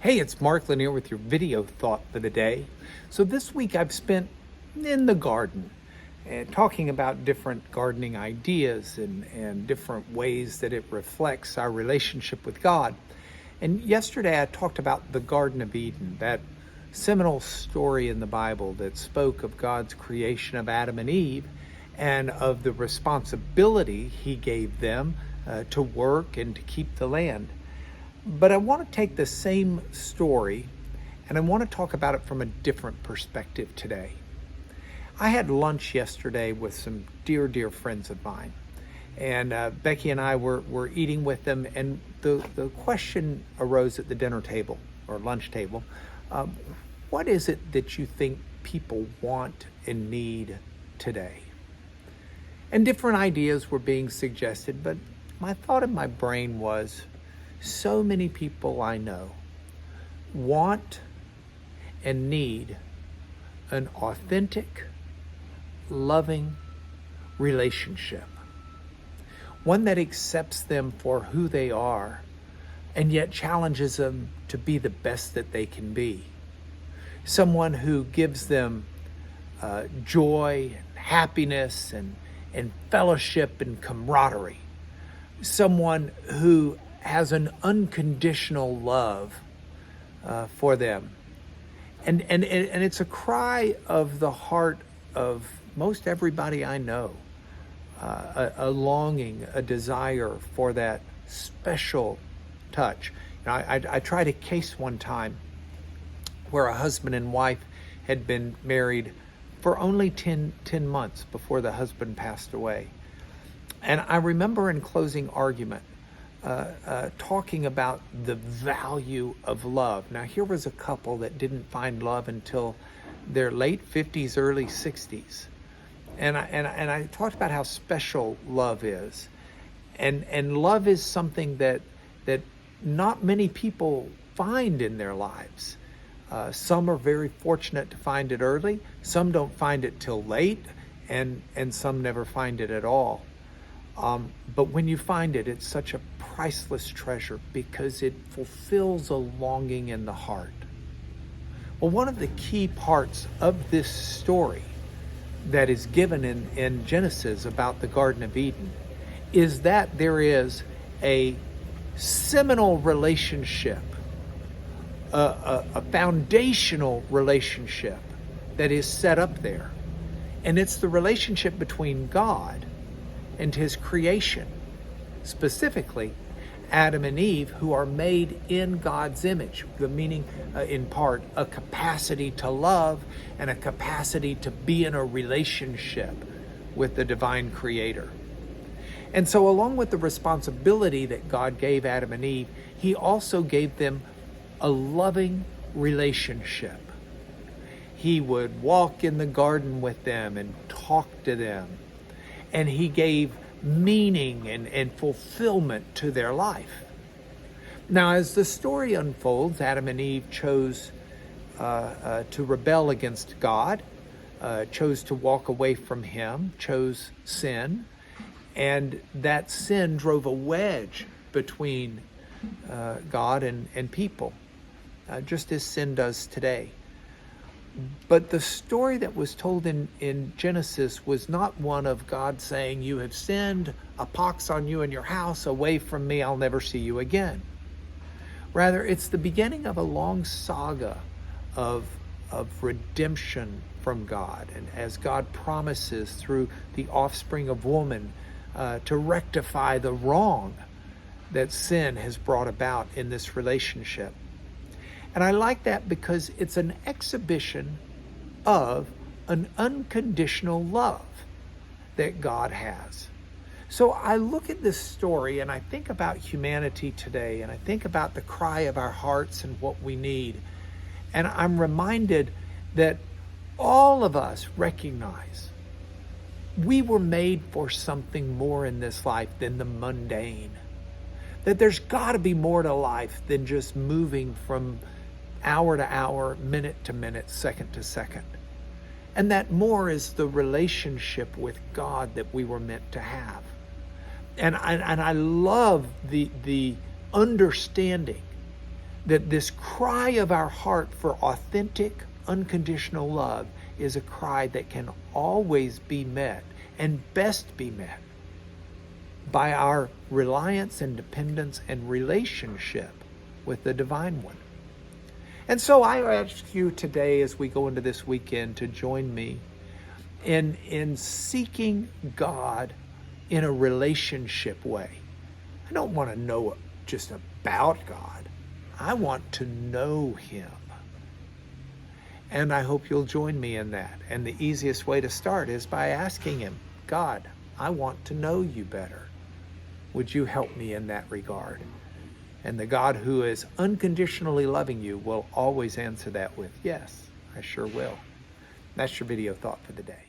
Hey, it's Mark Lanier with your video thought for the day. So this week I've spent in the garden and talking about different gardening ideas and different ways that it reflects our relationship with God. And yesterday I talked about the Garden of Eden, that seminal story in the Bible that spoke of God's creation of Adam and Eve and of the responsibility he gave them to work and to keep the land. But I want to take the same story and I want to talk about it from a different perspective today. I had lunch yesterday with some dear friends of mine, and Becky and I were eating with them, and the question arose at the dinner table or lunch table, what is it that you think people want and need today? And different ideas were being suggested, but my thought in my brain was, so many people I know want and need an authentic, loving relationship. One that accepts them for who they are and yet challenges them to be the best that they can be. Someone who gives them joy, and happiness, and fellowship and camaraderie. Someone who has an unconditional love for them. And it's a cry of the heart of most everybody I know, a longing, a desire for that special touch. I tried a case one time where a husband and wife had been married for only 10 months before the husband passed away. And I remember in closing argument, talking about the value of love. Now, here was a couple that didn't find love until their late 50s, early 60s. And I talked about how special love is. And love is something that not many people find in their lives. Some are very fortunate to find it early. Some don't find it till late, and some never find it at all. But when you find it, it's such a priceless treasure because it fulfills a longing in the heart. Well, one of the key parts of this story that is given in Genesis about the Garden of Eden is that there is a seminal relationship, a foundational relationship that is set up there. And it's the relationship between God and his creation, specifically Adam and Eve, who are made in God's image, the meaning in part a capacity to love and a capacity to be in a relationship with the divine creator. And so along with the responsibility that God gave Adam and Eve, he also gave them a loving relationship. He would walk in the garden with them and talk to them, and he gave meaning and fulfillment to their life. Now, as the story unfolds, Adam and Eve chose to rebel against God, chose to walk away from him, chose sin, and that sin drove a wedge between God and people, just as sin does today. But the story that was told in Genesis was not one of God saying, "You have sinned, a pox on you and your house, away from me, I'll never see you again." Rather, it's the beginning of a long saga of redemption from God. And as God promises through the offspring of woman to rectify the wrong that sin has brought about in this relationship. And I like that because it's an exhibition of an unconditional love that God has. So I look at this story and I think about humanity today, and I think about the cry of our hearts and what we need. And I'm reminded that all of us recognize we were made for something more in this life than the mundane. That there's got to be more to life than just moving from hour to hour, minute to minute, second to second. And that more is the relationship with God that we were meant to have. And I love the understanding that this cry of our heart for authentic, unconditional love is a cry that can always be met and best be met by our reliance and dependence and relationship with the Divine One. And so I ask you today, as we go into this weekend, to join me in seeking God in a relationship way. I don't want to know just about God. I want to know Him. And I hope you'll join me in that. And the easiest way to start is by asking Him, God, I want to know you better. Would you help me in that regard? And the God who is unconditionally loving you will always answer that with, yes, I sure will. That's your video thought for the day.